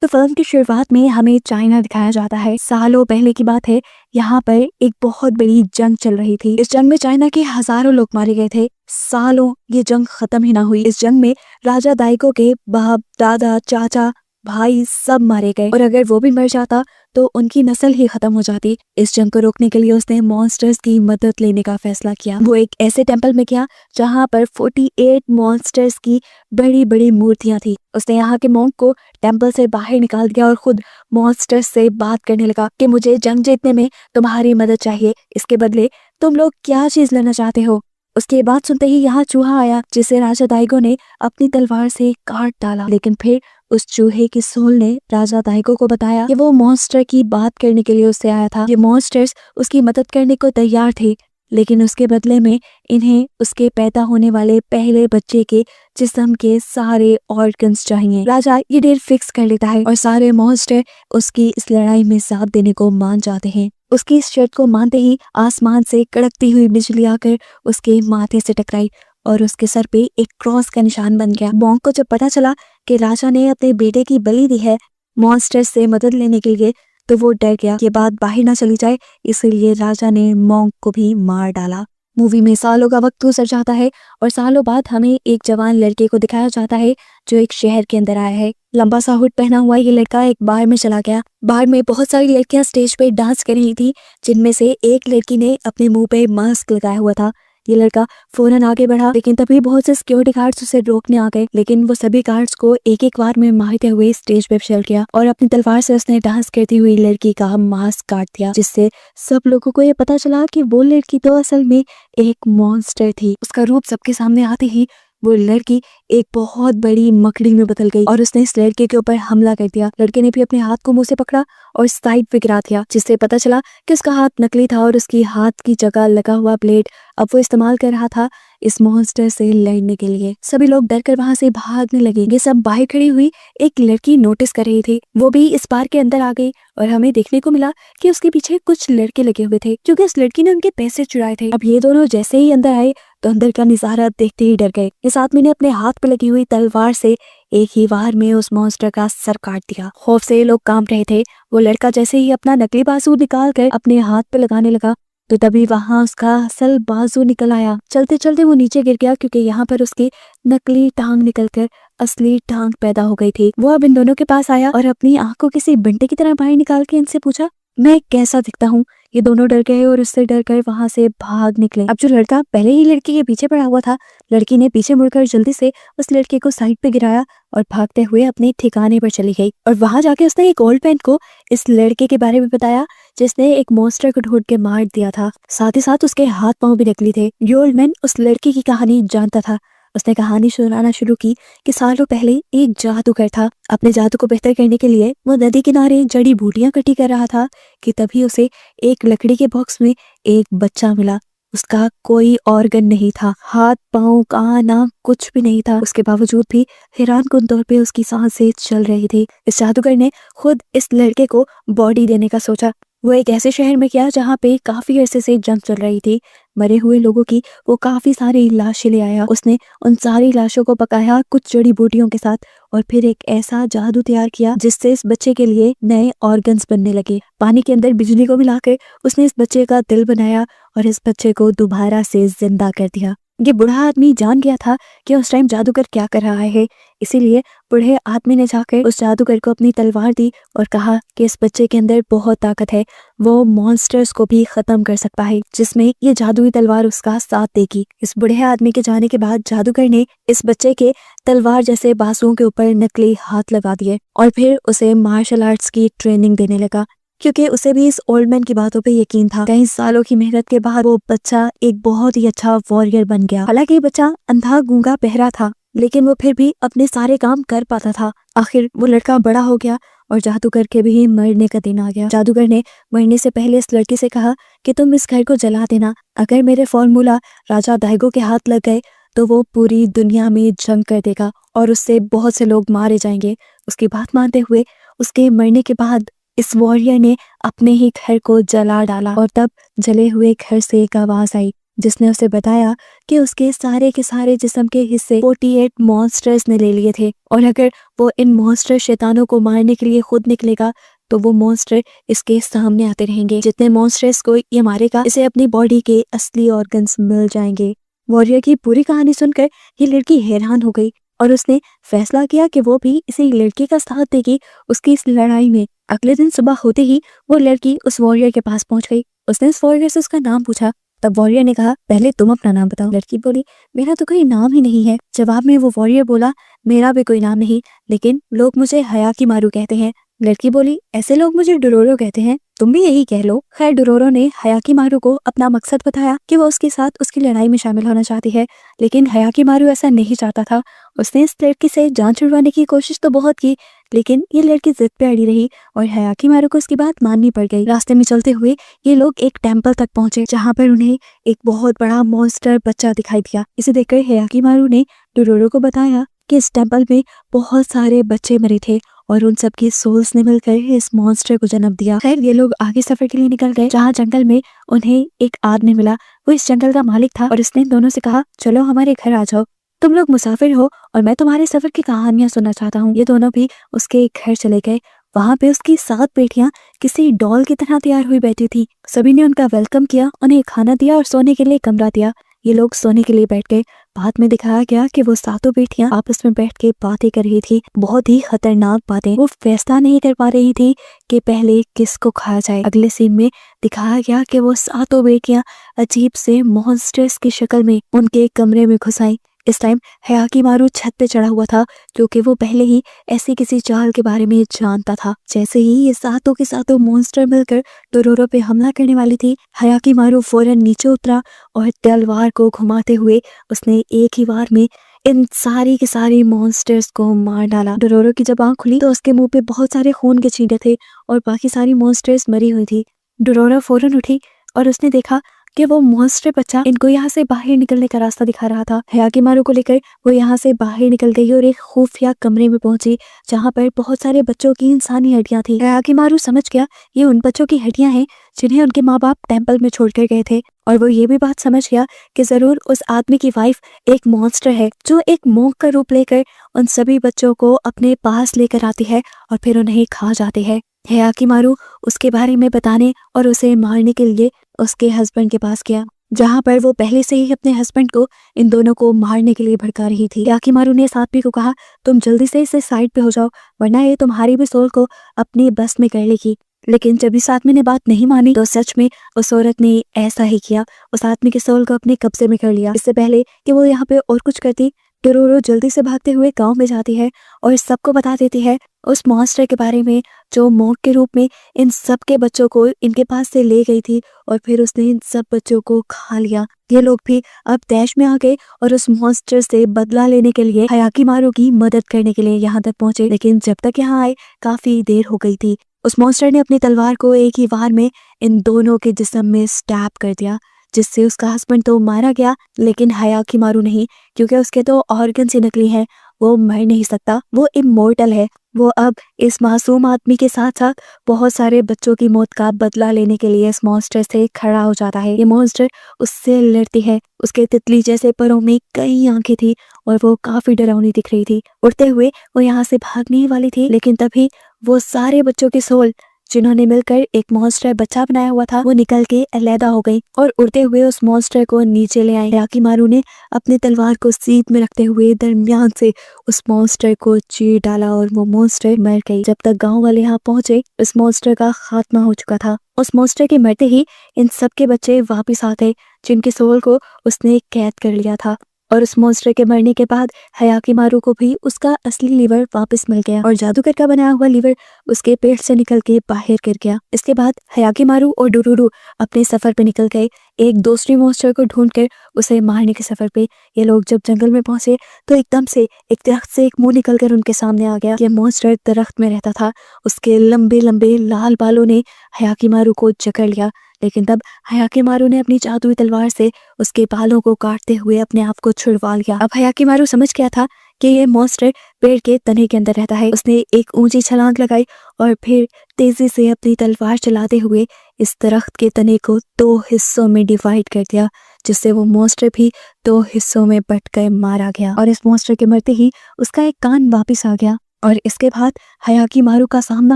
तो फिल्म की शुरुआत में हमें चाइना दिखाया जाता है। सालों पहले की बात है, यहाँ पर एक बहुत बड़ी जंग चल रही थी। इस जंग में चाइना के हजारों लोग मारे गए थे। सालों ये जंग खत्म ही ना हुई। इस जंग में राजा दाइगो के बाप, दादा, चाचा, भाई सब मारे गए, और अगर वो भी मर जाता तो उनकी नस्ल ही खत्म हो जाती। इस जंग को रोकने के लिए उसने मॉन्स्टर्स की मदद लेने का फैसला किया। वो एक ऐसे टेंपल में गया जहाँ पर 48 मॉन्स्टर्स की बड़ी बड़ी मूर्तियां थी। उसने यहाँ के मॉन्क को टेंपल से बाहर निकाल दिया और खुद मॉन्स्टर्स से बात करने लगा कि मुझे जंग जीतने में तुम्हारी मदद चाहिए, इसके बदले तुम लोग क्या चीज लेना चाहते हो। उसके बाद सुनते ही यहाँ चूहा आया, जिसे राजा दाइगो ने अपनी तलवार से काट डाला। लेकिन फिर उस चूहे की सोल ने राजा दाइगो को बताया कि वो मॉन्स्टर की बात करने के लिए उससे आया था। ये मॉन्स्टर्स उसकी मदद करने को तैयार थे, लेकिन उसके बदले में इन्हें उसके पैदा होने वाले पहले बच्चे के जिस्म के सारे ऑर्गन्स चाहिए। राजा ये डील फिक्स कर लेता है और सारे मॉन्स्टर उसकी इस लड़ाई में साथ देने को मान जाते हैं। उसकी इस शर्त को मानते ही आसमान से कड़कती हुई बिजली आकर उसके माथे से टकराई और उसके सर पे एक क्रॉस का निशान बन गया। मॉन्क को जब पता चला कि राजा ने अपने बेटे की बलि दी है मॉन्स्टर से मदद लेने के लिए, तो वो डर गया कि बात बाहर ना चली जाए, इसलिए राजा ने मॉन्क को भी मार डाला। मूवी में सालों का वक्त गुजर जाता है और सालों बाद हमें एक जवान लड़के को दिखाया जाता है जो एक शहर के अंदर आया है। लंबा सा हुड पहना हुआ ये लड़का एक बार में चला गया। बार में बहुत सारी लड़कियां स्टेज पे डांस कर रही थी, जिनमें से एक लड़की ने अपने मुंह पे मास्क लगाया हुआ था। ये लड़का फौरन आगे बढ़ा, लेकिन तभी बहुत से सिक्योरिटी गार्ड्स उसे रोकने आ गए। लेकिन वो सभी गार्ड्स को एक एक बार में मारते हुए स्टेज पे चल गया और अपनी तलवार से उसने डांस करती हुई लड़की का मास्क काट दिया, जिससे सब लोगों को ये पता चला कि वो लड़की तो असल में एक मॉन्स्टर थी। उसका रूप सबके सामने आते ही वो लड़की एक बहुत बड़ी मकड़ी में बदल गई और उसने इस लड़के के ऊपर हमला कर दिया। लड़के ने भी अपने हाथ को मुंह से पकड़ा और साइड पे गिरा दिया, जिससे पता चला कि उसका हाथ नकली था और उसकी हाथ की जगह लगा हुआ ब्लेड अब वो इस्तेमाल कर रहा था इस मॉन्स्टर से लड़ने के लिए। सभी लोग डर कर वहां से भागने लगे। ये सब बाहर खड़ी हुई एक लड़की नोटिस कर रही थी। वो भी इस पार्क के अंदर आ गई और हमें देखने को मिला कि उसके पीछे कुछ लड़के लगे हुए थे, क्योंकि उस लड़की ने उनके पैसे चुराए थे। अब ये दोनों जैसे ही अंदर आए तो अंदर का नजारा देखते ही डर गए। इस आदमी ने अपने हाथ पे लगी हुई तलवार से एक ही वार में उस मॉन्स्टर का सर काट दिया। खौफ से लोग कांप रहे थे। वो लड़का जैसे ही अपना नकली बाजू निकाल कर अपने हाथ पे लगाने लगा, तो तभी वहां उसका असल बाजू निकल आया। चलते चलते वो नीचे गिर गया, क्योंकि यहाँ पर उसकी नकली टांग निकलकर असली टांग पैदा हो गई थी। वो अब इन दोनों के पास आया और अपनी आंख को किसी बंटे की तरह बाहर निकाल के इनसे पूछा, मैं कैसा दिखता हूँ। ये दोनों डर गए और उससे डर कर वहां से भाग निकले। अब जो लड़का पहले ही लड़की के पीछे पड़ा हुआ था, लड़की ने पीछे मुड़कर जल्दी से उस लड़के को साइड पे गिराया और भागते हुए अपने ठिकाने पर चली गई। और वहां जाके उसने एक ओल्ड मैन को इस लड़के के बारे में बताया जिसने एक मॉन्स्टर को ढूंढ के मार दिया था। साथ ही साथ उसके हाथ पांव भी नकली थे। ये ओल्ड मैन उस लड़की की कहानी जानता था। उसने कहानी सुनाना शुरू की कि सालों पहले एक जादूगर था। अपने जादू को बेहतर करने के लिए वो नदी किनारे जड़ी बूटियां इकट्ठी कर रहा था कि तभी उसे एक लकड़ी के बॉक्स में एक बच्चा मिला। उसका कोई ऑर्गन नहीं था, हाथ पांव कान आंख कुछ भी नहीं था। उसके बावजूद भी हैरानकुन तौर पे उसकी सांसें चल रही थी। इस जादूगर ने खुद इस लड़के को बॉडी देने का सोचा। वो एक ऐसे शहर में गया जहाँ पे काफी अरसे से जंग चल रही थी। मरे हुए लोगों की वो काफी सारी लाशें ले आया। उसने उन सारी लाशों को पकाया कुछ जड़ी बूटियों के साथ और फिर एक ऐसा जादू तैयार किया जिससे इस बच्चे के लिए नए ऑर्गन्स बनने लगे। पानी के अंदर बिजली को मिलाकर उसने इस बच्चे का दिल बनाया और इस बच्चे को दोबारा से जिंदा कर दिया। ये बूढ़ा आदमी जान गया था कि उस टाइम जादूगर क्या कर रहा है, इसीलिए बूढ़े आदमी ने जाकर उस जादूगर को अपनी तलवार दी और कहा कि इस बच्चे के अंदर बहुत ताकत है, वो मॉन्स्टर्स को भी खत्म कर सकता है, जिसमें ये जादुई तलवार उसका साथ देगी। इस बूढ़े आदमी के जाने के बाद जादूगर ने इस बच्चे के तलवार जैसे बाजुओं के ऊपर नकली हाथ लगा दिए और फिर उसे मार्शल आर्ट्स की ट्रेनिंग देने लगा, क्योंकि उसे भी इस ओल्ड मैन की बातों पे यकीन था। कई सालों की मेहनत के बाद वो बच्चा एक बहुत ही अच्छा वॉरियर बन गया। हालांकि ये बच्चा अंधा गूंगा बहरा था, लेकिन वो फिर भी अपने सारे काम कर पाता था। आखिर वो लड़का बड़ा हो गया और जादूगर के भी मरने का दिन आ गया। जादूगर ने मरने से पहले इस लड़की से कहा कि तुम इस घर को जला देना, अगर मेरे फॉर्मूला राजा दाइगो के हाथ लग गए तो वो पूरी दुनिया में जंग कर देगा और उससे बहुत से लोग मारे जाएंगे। उसकी बात मानते हुए उसके मरने के बाद इस वॉरियर ने अपने ही घर को जला डाला और तब जले हुए घर से एक आवाज आई, जिसने उसे बताया कि उसके सारे के सारे जिस्म के हिस्से 48 मॉन्स्टर्स ने ले लिए थे और अगर वो इन मॉन्स्टर शैतानों को मारने के लिए खुद निकलेगा तो वो मॉन्स्टर इसके सामने आते रहेंगे। जितने मॉन्स्टर्स को ये मारेगा इसे अपनी बॉडी के असली ऑर्गन्स मिल जाएंगे। वॉरियर की पूरी कहानी सुनकर ये लड़की हैरान हो गई और उसने फैसला किया कि वो भी इसी लड़के का साथ देगी उसकी इस लड़ाई में। अगले दिन सुबह होते ही वो लड़की उस वॉरियर के पास पहुंच गई। उसने उस वॉरियर से उसका नाम पूछा। तब वॉरियर ने कहा, पहले तुम अपना नाम बताओ। लड़की बोली, मेरा तो कोई नाम ही नहीं है। जवाब में वो वॉरियर बोला, मेरा भी कोई नाम नहीं, लेकिन लोग मुझे हयाकीमारू कहते हैं। लड़की बोली, ऐसे लोग मुझे डोरोरो कहते हैं, तुम भी यही कह लो। खैर डोरोरो ने हयाकीमारू को अपना मकसद बताया कि वो उसके साथ उसकी लड़ाई में शामिल होना चाहती है, लेकिन हयाकीमारू ऐसा नहीं चाहता था। उसने इस लड़की से जान छुड़वाने की कोशिश तो बहुत की, लेकिन ये लड़की जिद पे अड़ी रही और हयाकीमारू को उसकी बात माननी पड़ गई। रास्ते में चलते हुए ये लोग एक टेम्पल तक पहुंचे जहाँ पर उन्हें एक बहुत बड़ा मॉन्स्टर बच्चा दिखाई दिया। इसे देखकर हयाकीमारू ने डोरोरो को बताया कि इस टेम्पल में बहुत सारे बच्चे मरे थे और उन सबकी सोल्स ने मिलकर इस मॉन्स्टर को जन्म दिया। खैर ये लोग आगे सफर के लिए निकल गए जहाँ जंगल में उन्हें एक आदमी मिला। वो इस जंगल का मालिक था और इसने दोनों से कहा, चलो हमारे घर आ जाओ, तुम लोग मुसाफिर हो और मैं तुम्हारे सफर की कहानियां सुनना चाहता हूँ। ये दोनों भी उसके घर चले गए। वहाँ पे उसकी 7 बेटियां किसी डॉल की तरह तैयार हुई बैठी थी। सभी ने उनका वेलकम किया, उन्हें खाना दिया और सोने के लिए कमरा दिया। ये लोग सोने के लिए बैठ गए। बाद में दिखाया गया कि वो 7 बेटियां आपस में बैठ के बातें कर रही थी, बहुत ही खतरनाक बातें। वो फैसला नहीं कर पा रही थी कि पहले किसको खाया जाए। अगले सीन में दिखाया गया कि वो 7 बेटियां अजीब से मॉन्स्टर्स की शक्ल में उनके कमरे में घुस आई। इस टाइम हयाकीमारू छत पे चढ़ा हुआ था क्योंकि वो पहले ही ऐसी किसी चाल के बारे में जानता था। जैसे ही ये 7 के 7 मॉन्स्टर मिलकर डोरोरो पे हमला करने वाली थी, हयाकीमारू फौरन नीचे उतरा और तलवार को घुमाते हुए उसने एक ही बार में इन सारी के सारी मॉन्स्टर्स को मार डाला। डोरोरो की जब आंख खुली तो उसके मुंह पे बहुत सारे खून के छींटे थे और बाकी सारी मॉन्स्टर्स मरी हुई थी। डोरोरो फौरन उठी और उसने देखा कि वो मॉन्स्टर बच्चा इनको यहाँ से बाहर निकलने का रास्ता दिखा रहा था। हयाकीमारू को लेकर वो यहाँ से बाहर निकल गई और एक खुफिया कमरे में पहुंची जहाँ पर बहुत सारे बच्चों की इंसानी हड्डियां थी। हयाकीमारू समझ गया ये उन बच्चों की हड्डियां हैं जिन्हें उनके माँ बाप टेम्पल में छोड़कर गए थे और वो ये भी बात समझ गया कि जरूर उस आदमी की वाइफ एक मॉन्स्टर है जो एक मोंक का रूप लेकर उन सभी बच्चों को अपने पास लेकर आती है और फिर उन्हें खा जाते हैं। हयाकीमारू उसके बारे में बताने और उसे मारने के लिए उसके हस्बैंड के पास गया, जहाँ पर वो पहले से ही अपने हस्बैंड को इन दोनों को मारने के लिए भड़का रही थी। हयाकीमारू ने इस आदमी को कहा, तुम जल्दी से इसे साइड पे हो जाओ वरना ये तुम्हारी भी सोल को अपनी बस में कर लेगी। लेकिन जब इस आदमी ने बात नहीं मानी तो सच में उस औरत ने ऐसा ही किया, उस आदमी के सोल को अपने कब्जे में कर लिया। इससे पहले कि वो यहाँ पे और कुछ करती, डोरोरो जल्दी से भागते हुए गांव में जाती है और सबको बता देती है उस मॉन्स्टर के बारे में जो मोंक के रूप में इन सब के बच्चों को इनके पास से ले गई थी और फिर उसने इन सब बच्चों को खा लिया। ये लोग भी अब दैश में आ गए और उस मॉन्स्टर से बदला लेने के लिए हयाकीमारू की मदद करने के लिए यहाँ तक पहुंचे, लेकिन जब तक यहाँ आए काफी देर हो गई थी। उस मॉन्स्टर ने अपनी तलवार को एक ही वार में इन दोनों के जिस्म में स्टैब कर दिया, जिससे उसका हस्बैंड तो मारा गया लेकिन हयाकीमारू नहीं, क्योंकि उसके तो ऑर्गन से नकली हैं, वो मर नहीं सकता, वो इमोर्टल है। वो अब इस मासूम आदमी के साथ साथ बहुत सारे बच्चों की मौत का बदला लेने के लिए इस मॉन्स्टर से खड़ा हो जाता है। ये मॉन्स्टर उससे लड़ती है। उसके तितली जैसे परों में कई आंखें थी और वो काफी डरावनी दिख रही थी। उड़ते हुए वो यहाँ से भागने ही वाली थी, लेकिन तभी वो सारे बच्चों की सोल जिन्होंने मिलकर एक मॉन्स्टर बच्चा बनाया हुआ था वो निकल के अलहदा हो गई और उड़ते हुए उस मॉन्स्टर को नीचे ले आई। हयाकीमारू ने अपनी तलवार को सीध में रखते हुए दरमियान से उस मॉन्स्टर को चीर डाला और वो मॉन्स्टर मर गई। जब तक गांव वाले यहाँ पहुंचे इस मॉन्स्टर का खात्मा हो चुका था। उस मॉन्स्टर के मरते ही इन सब के बच्चे वापिस आ गए जिनकी सोल को उसने कैद कर लिया था और उस मॉन्स्टर के मरने के बाद हयाकीमारू को भी उसका असली लीवर वापस मिल गया और जादूगर का बनाया हुआ लीवर उसके पेट से निकल के बाहर गिर गया। इसके बाद हयाकीमारू और डोरोरो अपने सफर पे निकल गए, एक दूसरे मॉन्स्टर को ढूंढकर उसे मारने के सफर पे। ये लोग जब जंगल में पहुंचे तो एकदम से एक दरख्त से एक मुंह निकलकर उनके सामने आ गया। ये मॉन्स्टर दरख्त में रहता था, उसके लंबे लंबे लाल बालों ने हयाकीमारू को जकड़ लिया, लेकिन तब हयाकीमारू ने अपनी जादुई तलवार से उसके बालों को काटते हुए अपने आप को छुड़वा लिया। अब हयाकीमारू समझ गया था कि ये मॉन्स्टर पेड़ के तने के अंदर रहता है। उसने एक ऊंची छलांग लगाई और फिर तेजी से अपनी तलवार चलाते हुए इस दरख्त के तने को 2 हिस्सों में डिवाइड कर दिया, जिससे वो मॉन्स्टर भी 2 हिस्सों में बंटकर मारा गया और इस मॉन्स्टर के मरते ही उसका एक कान वापस आ गया। और इसके बाद हयाकीमारू का सामना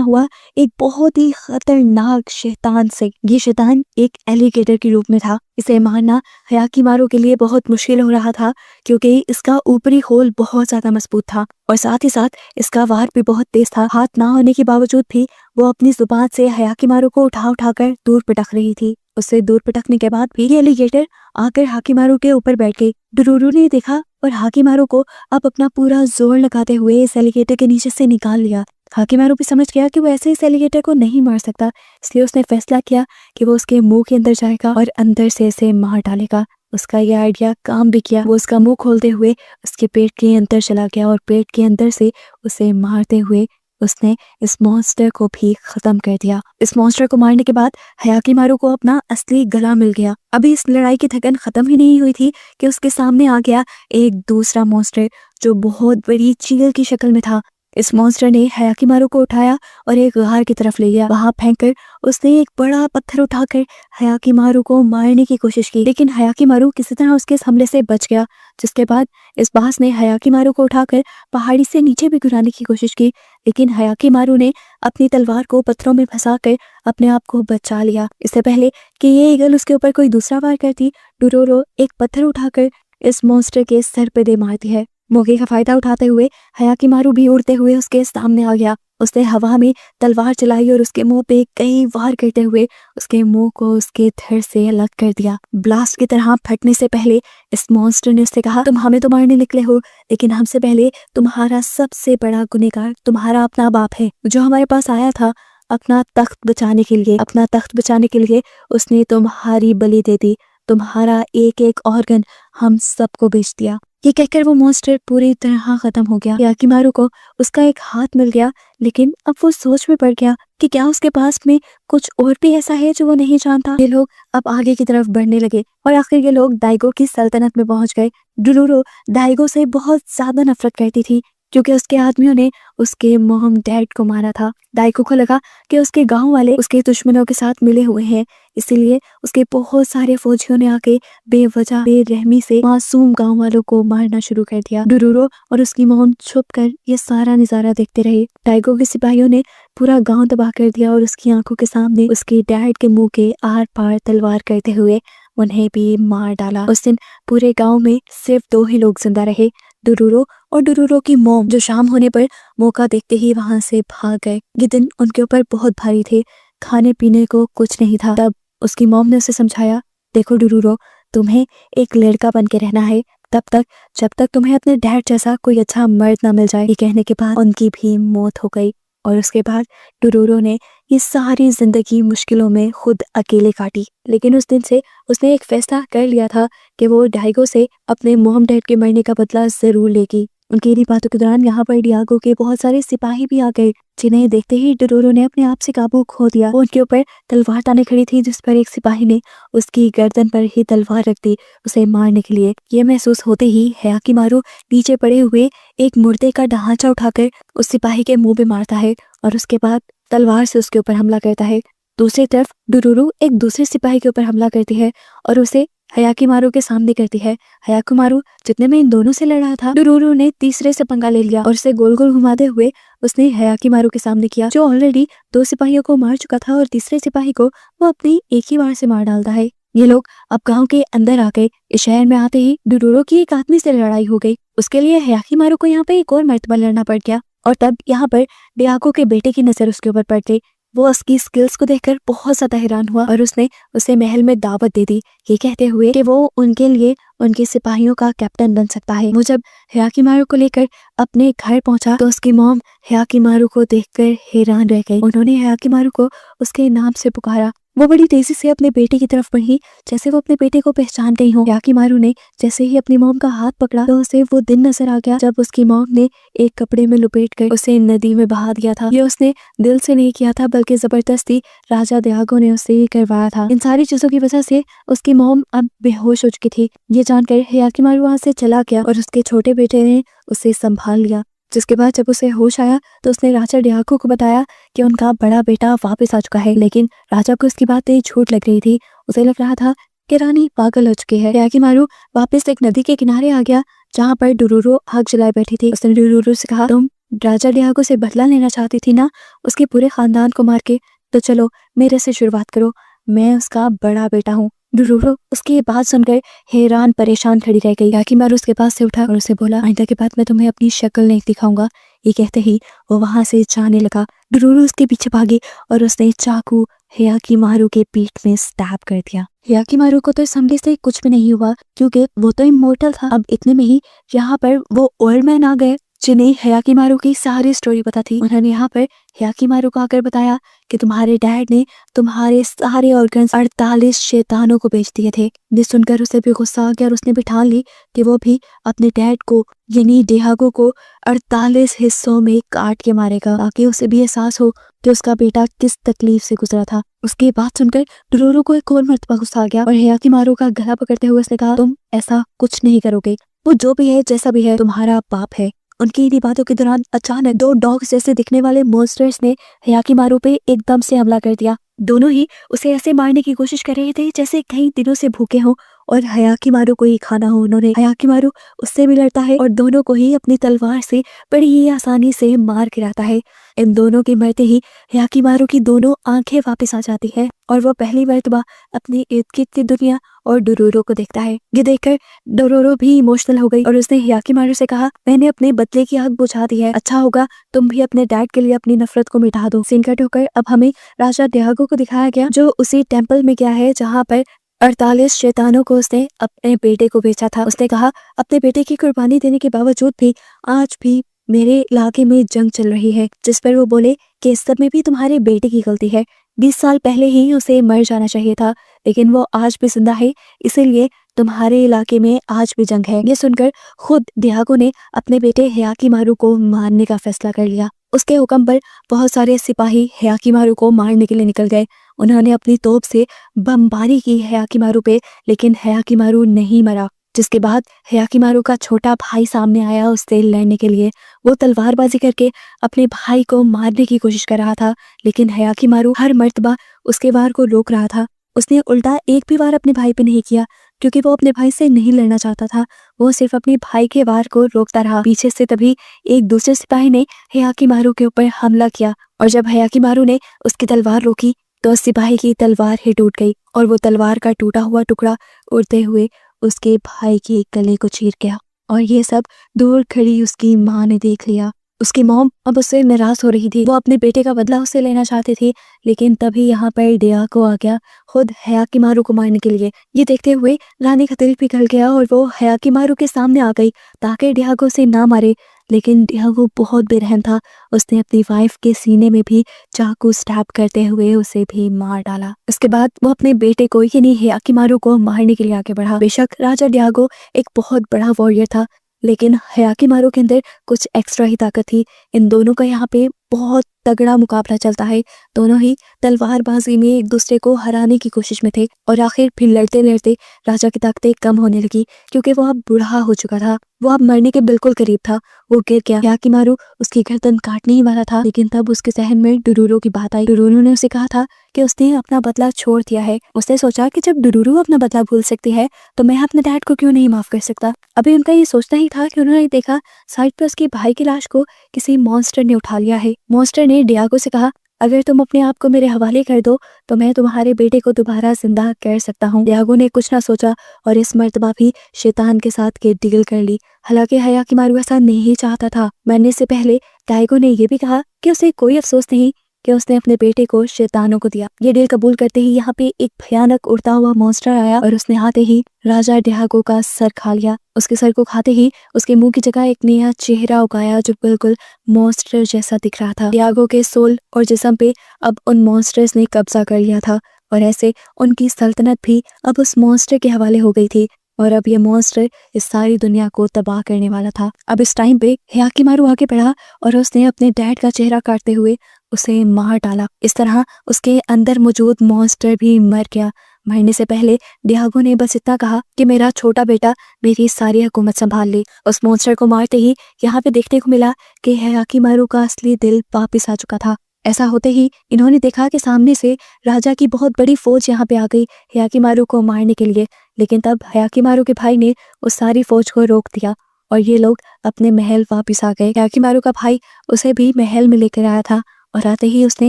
हुआ एक बहुत ही खतरनाक शैतान से। ये शैतान एक एलिगेटर के रूप में था। इसे मारना हयाकीमारू के लिए बहुत मुश्किल हो रहा था क्योंकि इसका ऊपरी खोल बहुत ज्यादा मजबूत था और साथ ही साथ इसका वार भी बहुत तेज था। हाथ ना होने के बावजूद भी वो अपनी जुबान से हयाकीमारू को उठा उठाकर दूर पटक रही थी। उससे दूर पटकने के बाद भी ये एलिगेटर आकर हाकीमारू के ऊपर बैठ गई। डुरूरू ने देखा और हाकीमारू को अब अपना पूरा जोर लगाते हुए इस एलिगेटर के नीचे से निकाल लिया। हाकीमारू भी समझ गया कि वो ऐसे इस एलिगेटर को नहीं मार सकता, इसलिए उसने फैसला किया कि वो उसके मुंह के अंदर जाएगा और अंदर से इसे मार डालेगा। उसका यह आइडिया काम भी किया। वो उसका मुंह खोलते हुए उसके पेट के अंदर चला गया और पेट के अंदर से उसे मारते हुए उसने इस मॉन्स्टर को भी खत्म कर दिया। इस मॉन्स्टर को मारने के बाद हयाकीमारू को अपना असली गला मिल गया। अभी इस लड़ाई की थकन खत्म ही नहीं हुई थी कि उसके सामने आ गया एक दूसरा मॉन्स्टर जो बहुत बड़ी चील की शक्ल में था। इस मॉन्स्टर ने हयाकीमारू को उठाया और एक गार की तरफ ले गया। वहां फेंककर उसने एक बड़ा पत्थर उठाकर हयाकीमारू को मारने की कोशिश की, लेकिन हयाकीमारू किसी तरह उसके इस हमले से बच गया। जिसके बाद इस बास ने हयाकीमारू को उठाकर पहाड़ी से नीचे भी गिराने की कोशिश की, लेकिन हयाकीमारू ने अपनी तलवार को पत्थरों में फंसाकर अपने आप को बचा लिया। इससे पहले कि ये ईगल उसके ऊपर कोई दूसरा वार करती, डुरोरो एक पत्थर उठाकर इस मॉन्स्टर के सर पे दे मारती है। मौके का फायदा उठाते हुए हयाकीमारू भी उड़ते हुए उसके सामने आ गया। उसने हवा में तलवार चलाई और उसके मुंह पे कई वार करते हुए उसके मुंह को उसके धड़ से अलग कर दिया। ब्लास्ट की तरह फटने से पहले इस मॉन्स्टर ने उससे कहा, तुम हमें तो मारने निकले हो, लेकिन हमसे पहले तुम्हारा सबसे बड़ा गुनहगार तुम्हारा अपना बाप है, जो हमारे पास आया था अपना तख्त बचाने के लिए। अपना तख्त बचाने के लिए उसने तुम्हारी बलि दे दी, तुम्हारा एक एक ऑर्गन हम सबको बेच दिया। ये कहकर वो मॉन्स्टर पूरी तरह खत्म हो गया। हयाकीमारू को उसका एक हाथ मिल गया, लेकिन अब वो सोच में पड़ गया कि क्या उसके पास में कुछ और भी ऐसा है जो वो नहीं जानता। ये लोग अब आगे की तरफ बढ़ने लगे और आखिर ये लोग दाइगो की सल्तनत में पहुंच गए। डुरूरो दाइगो से बहुत ज्यादा नफरत करती थी क्योंकि उसके आदमियों ने उसके मॉम डैड को मारा था। दाइगो को लगा कि उसके गांव वाले उसके दुश्मनों के साथ मिले हुए हैं, इसीलिए उसके बहुत सारे फौजियों ने आके बेवजह बेरहमी से मासूम गांव वालों को मारना शुरू कर दिया। डुरूरो और उसकी मॉम छुपकर ये सारा नजारा देखते रहे। दाइगो के सिपाहियों ने पूरा गांव तबाह कर दिया और उसकी आंखों के सामने उसके डैड के मुंह के आर पार तलवार करते हुए उन्हें भी मार डाला। उस दिन पूरे गांव में सिर्फ 2 ही लोग जिंदा रहे, डुरूरो और डुरूरो की मॉम, जो शाम होने पर मौका देखते ही वहां से भाग गए। ये दिन उनके ऊपर बहुत भारी थे, खाने पीने को कुछ नहीं था। तब उसकी मॉम ने उसे समझाया, देखो डुरूरो, तुम्हें एक लड़का बन के रहना है तब तक जब तक तुम्हें अपने डैड जैसा कोई अच्छा मर्द ना मिल जाए। ये कहने के बाद उनकी भी मौत हो गई और उसके बाद डुरूरो ने ये सारी जिंदगी मुश्किलों में खुद अकेले काटी। लेकिन उस दिन से उसने एक फैसला कर लिया था कि वो दाइगो से अपने मॉम डैड के मरने का बदला जरूर लेगी। उनकी इन्हीं बातों के दौरान यहाँ पर डियागो के बहुत सारे सिपाही भी आ गए, जिन्हें देखते ही डुरूरो ने अपने आप से काबू खो दिया। वो उनके ऊपर तलवार ताने खड़ी थी, जिस पर एक सिपाही ने उसकी गर्दन पर ही तलवार रख दी उसे मारने के लिए। ये महसूस होते ही हयाकीमारू नीचे पड़े हुए एक मुर्दे का ढांचा उठाकर उस सिपाही के मुंह पे मारता है और उसके बाद तलवार से उसके ऊपर हमला करता है। दूसरी तरफ डुरूरो एक दूसरे सिपाही के ऊपर हमला करती है और उसे हयाकीमारू के सामने करती है। हयाकीमारू जितने में इन दोनों से लड़ रहा था, डुरूरो ने तीसरे से पंगा ले लिया और उसे गोल गोल घुमाते हुए उसने हयाकीमारू के सामने किया, जो ऑलरेडी 2 सिपाहियों को मार चुका था और तीसरे सिपाही को वो अपनी एक ही बार से मार डालता है। ये लोग अब गांव के अंदर आ गए। इस शहर में आते ही डुरूरो की एक आदमी से लड़ाई हो गई। उसके लिए हयाकीमारू को यहाँ पे एक और मर्तबा लड़ना पड़ गया और तब यहाँ पर डियागो के बेटे की नजर उसके ऊपर पड़ गई। वो उसकी स्किल्स को देखकर बहुत ज्यादा हैरान हुआ और उसने उसे महल में दावत दे दी, ये कहते हुए कि वो उनके लिए उनके सिपाहियों का कैप्टन बन सकता है। वो जब हयाकीमारू को लेकर अपने घर पहुंचा तो उसकी मॉम हयाकीमारू को देखकर हैरान रह गई। उन्होंने हयाकीमारू को उसके नाम से पुकारा। वो बड़ी तेजी से अपने बेटे की तरफ बढ़ी, जैसे वो अपने बेटे को पहचान गई हो। हयाकीमारू ने जैसे ही अपनी मॉम का हाथ पकड़ा तो उसे वो दिन नजर आ गया जब उसकी मॉम ने एक कपड़े में लुपेट कर उसे नदी में बहा दिया था। ये उसने दिल से नहीं किया था, बल्कि जबरदस्ती राजा डियागो ने उसे करवाया था। इन सारी चीजों की वजह से उसकी मॉम अब बेहोश हो चुकी थी। ये जानकर हयाकीमारू वहां से चला गया और उसके छोटे बेटे ने उसे संभाल लिया। जिसके बाद जब उसे होश आया तो उसने राजा डियागो को बताया कि उनका बड़ा बेटा वापस आ चुका है, लेकिन राजा को इसकी बात झूठ लग रही थी। उसे लग रहा था कि रानी पागल हो चुकी है। हियाकिमारू वापस एक नदी के किनारे आ गया जहाँ पर डोरोरो आग जलाए बैठी थी। उसने डोरोरो से कहा, तुम राजा डियागो से बदला लेना चाहती थी ना, उसके पूरे खानदान को मार के, तो चलो मेरे से शुरुआत करो, मैं उसका बड़ा बेटा हूँ। डोरोरो उसकी ये बात सुनकर हैरान परेशान खड़ी रह गई। हियाकिमारू उसके पास से उठा और उसे बोला, आइंदा के बाद मैं तुम्हें अपनी शक्ल नहीं दिखाऊंगा। ये कहते ही वो वहां से जाने लगा। डोरोरो उसके पीछे भागी और उसने चाकू हियाकिमारू के पीठ में स्टैब कर दिया। हियाकिमारू को तो इस हमले से कुछ भी नहीं हुआ क्योंकि वो तो इमोर्टल था। अब इतने में ही यहाँ पर वो ओल्ड मैन आ गए जिन्हें हियाकिमारू की सारी स्टोरी पता थी। उन्होंने यहाँ पर हियाकिमारू को आकर बताया कि तुम्हारे डैड ने तुम्हारे सारे ऑर्गन्स 48 शैतानों को बेच दिए थे। ये सुनकर उसे भी गुस्सा आ गया और उसने भी ठान ली कि वो भी अपने डैड को यानी डियागो को 48 हिस्सों में काट के मारेगा ताकि उसे भी एहसास हो कि उसका बेटा किस तकलीफ से गुजरा था। उसकी बात सुनकर डोरोरो को एक और मर्तबा गुस्सा आ गया और हियाकिमारू का गला पकड़ते हुए उसने कहा, तुम ऐसा कुछ नहीं करोगे, वो जो भी है जैसा भी है तुम्हारा बाप है। उनकी इन्हीं बातों के दौरान अचानक दो डॉग्स जैसे दिखने वाले मॉन्स्टर्स ने हियाकिमारू पे एकदम से हमला कर दिया। दोनों ही उसे ऐसे मारने की कोशिश कर रहे थे जैसे कई दिनों से भूखे हों और हियाकिमारू को ही खाना हो उन्होंने। हियाकिमारू उससे भी लड़ता है और दोनों को ही अपनी तलवार से बड़ी ही आसानी से मार गिराता है। इन दोनों के मरते ही हियाकिमारू की दोनों आंखें वापस आ जाती है और वो पहली मर्तबा अपनी इर्द गिर्द की दुनिया और डोरोरो को देखता है। ये देखकर डोरोरो भी इमोशनल हो गई और उसने हियाकिमारू से कहा, मैंने अपने बदले की आग बुझा दी है, अच्छा होगा तुम भी अपने डैड के लिए अपनी नफरत को मिटा दो। सीन कट होकर अब हमें राजा डियागो को दिखाया गया जो उसी टेम्पल में गया है जहाँ पर 48 शैतानों को उसने अपने बेटे को बेचा था। उसने कहा, अपने बेटे की कुर्बानी देने के बावजूद भी आज भी मेरे इलाके में जंग चल रही है, जिस पर वो बोले कि इस सब में भी तुम्हारे बेटे की गलती है। 20 साल पहले ही उसे मर जाना चाहिए था, लेकिन वो आज भी जिंदा है, इसीलिए तुम्हारे इलाके में आज भी जंग है। ये सुनकर खुद डियागो ने अपने बेटे हियाकिमारू को मारने का फैसला कर लिया। उसके हुक्म पर बहुत सारे सिपाही हियाकिमारू को मारने के लिए निकल गए। उन्होंने अपनी तोप से बमबारी की हियाकिमारू पे, लेकिन हियाकिमारू नहीं मरा। जिसके बाद हियाकिमारू का छोटा भाई सामने आया उससे लड़ने के लिए। वो तलवारबाजी करके अपने भाई को मारने की कोशिश कर रहा था, लेकिन हियाकिमारू हर मर्तबा उसके वार को रोक रहा था। उसने उल्टा एक भी वार अपने भाई पे नहीं किया क्योंकि वो अपने भाई से नहीं लड़ना चाहता था, वो सिर्फ अपने भाई के वार को रोकता रहा। पीछे से तभी एक दूसरे सिपाही ने हियाकिमारू के ऊपर हमला किया और जब हियाकिमारू ने उसकी तलवार रोकी तो सिपाही की तलवार ही टूट गई और वो तलवार का टूटा हुआ टुकड़ा उड़ते हुए उसके भाई के गले को चीर गया। और ये सब दूर खड़ी उसकी माँ ने देख लिया। उसकी मॉम अब उससे नाराज हो रही थी, वो अपने बेटे का बदला उससे लेना चाहती थी, लेकिन तभी यहाँ पर डियागो आ गया खुद हियाकिमारू को मारने के लिए। ये देखते हुए रानी का दिल पिघल गया और वो हियाकिमारू के सामने आ गई ताकि डियागो से ना मारे, लेकिन डियागो बहुत बेरहम था। उसने अपनी वाइफ के सीने में भी चाकू स्टैब करते हुए उसे भी मार डाला। उसके बाद वो अपने बेटे को यानी हियाकिमारू को मारने के लिए आगे बढ़ा। बेशक राजा डियागो एक बहुत बड़ा वॉरियर था, लेकिन हियाकिमारू के अंदर कुछ एक्स्ट्रा ही ताकत थी। इन दोनों का यहाँ पे बहुत तगड़ा मुकाबला चलता है। दोनों ही तलवारबाजी में एक दूसरे को हराने की कोशिश में थे और आखिर फिर लड़ते लड़ते राजा की ताकतें कम होने लगी क्योंकि वो अब बूढ़ा हो चुका था। वो अब मरने के बिल्कुल करीब था। वो गिर गया। हियाकिमारू उसकी गर्दन काटने ही वाला था, लेकिन तब उसके जहन में डोरोरो की बात आई। डोरोरो ने उसे कहा था कि उसने अपना बदला छोड़ दिया है। उसने सोचा कि जब डोरोरो अपना बदला भूल सकती है तो मैं अपने डैड को क्यों नहीं माफ कर सकता। अभी उनका ये सोचना ही था कि उन्होंने देखा साइड पर उसके भाई की लाश को किसी मॉन्स्टर ने उठा लिया है। मॉन्स्टर ने डियागो से कहा, अगर तुम अपने आप को मेरे हवाले कर दो तो मैं तुम्हारे बेटे को दोबारा जिंदा कर सकता हूँ। डियागो ने कुछ ना सोचा और इस मर्तबा भी शैतान के साथ के डील कर ली। हालांकि हियाकिमारू ऐसा नहीं चाहता था। मरने से पहले डायगो ने यह भी कहा कि उसे कोई अफसोस नहीं कि उसने अपने बेटे को शैतानों को दिया। ये डील कबूल करते ही यहाँ पे एक भयानक उड़ता हुआ मॉन्स्टर आया और उसने आते ही राजा डियागो का सर खा लिया। उसके सर को खाते ही उसके मुंह की जगह एक नया चेहरा उगाया जो बिल्कुल मॉन्स्टर जैसा दिख रहा था। डियागो के सोल और जिस्म पे अब उन मॉन्स्टर्स ने कब्जा कर लिया था और ऐसे उनकी सल्तनत भी अब उस मॉन्स्टर के हवाले हो गई थी और अब ये मॉन्स्टर इस सारी दुनिया को तबाह करने वाला था। अब इस टाइम पे हियाकिमारू आगे बढ़ा और उसने अपने डैड का चेहरा काटते हुए उसे मार डाला। इस तरह उसके अंदर मौजूद मॉन्स्टर भी मर गया। मरने से पहले डियागो ने बस इतना कहा कि मेरा छोटा बेटा मेरी सारी हुकूमत संभाल ले। उस मॉन्स्टर को मारते ही यहाँ पे देखने को मिला कि हियाकिमारू का असली दिल वापिस आ चुका था। ऐसा होते ही इन्होंने देखा कि सामने से राजा की बहुत बड़ी फौज यहाँ पे आ गई हयाकीमारू को मारने के लिए। लेकिन तब हयाकीमारू के भाई ने उस सारी फौज को रोक दिया और ये लोग अपने महल वापस आ गए। हयाकीमारू का भाई उसे भी महल में लेकर आया था और आते ही उसने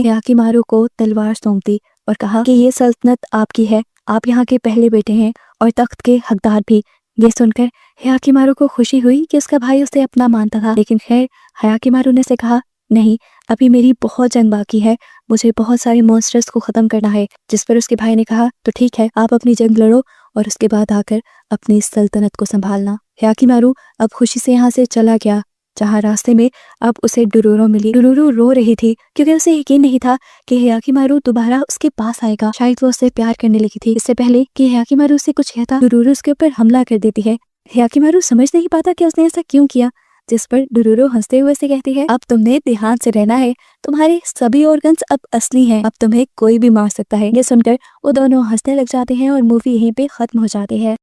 हयाकीमारू को तलवार सौंप दी और कहा कि ये सल्तनत आपकी है, आप यहाँ के पहले बेटे हैं और तख्त के हकदार भी। ये सुनकर हयाकीमारू को खुशी हुई कि उसका भाई उसे अपना मानता था। लेकिन खैर हयाकीमारू ने से कहा, नहीं, अभी मेरी बहुत जंग बाकी है, मुझे बहुत सारे मॉन्स्टर्स को खत्म करना है। जिस पर उसके भाई ने कहा, तो ठीक है, आप अपनी जंग लड़ो और उसके बाद आकर अपनी सल्तनत को संभालना। हयाकीमारू अब खुशी से यहाँ से चला गया, जहाँ रास्ते में अब उसे डुरूरो मिली। डुरूरो रो रही थी क्योंकि उसे यकीन नहीं था कि हयाकीमारू दोबारा उसके पास आएगा। शायद वो उससे प्यार करने लगी थी इससे पहले कि हयाकीमारू उससे कुछ कहता। डुरूरो उसके ऊपर हमला कर देती है। हयाकीमारू समझ नहीं पाता कि उसने ऐसा क्यों किया, जिस पर डुरूरो हंसते हुए से कहती है, अब तुमने ध्यान से रहना है, तुम्हारे सभी ऑर्गन्स अब असली हैं, अब तुम्हें कोई भी मार सकता है। ये सुनकर वो दोनों हंसने लग जाते हैं और मूवी यहीं पे खत्म हो जाती है।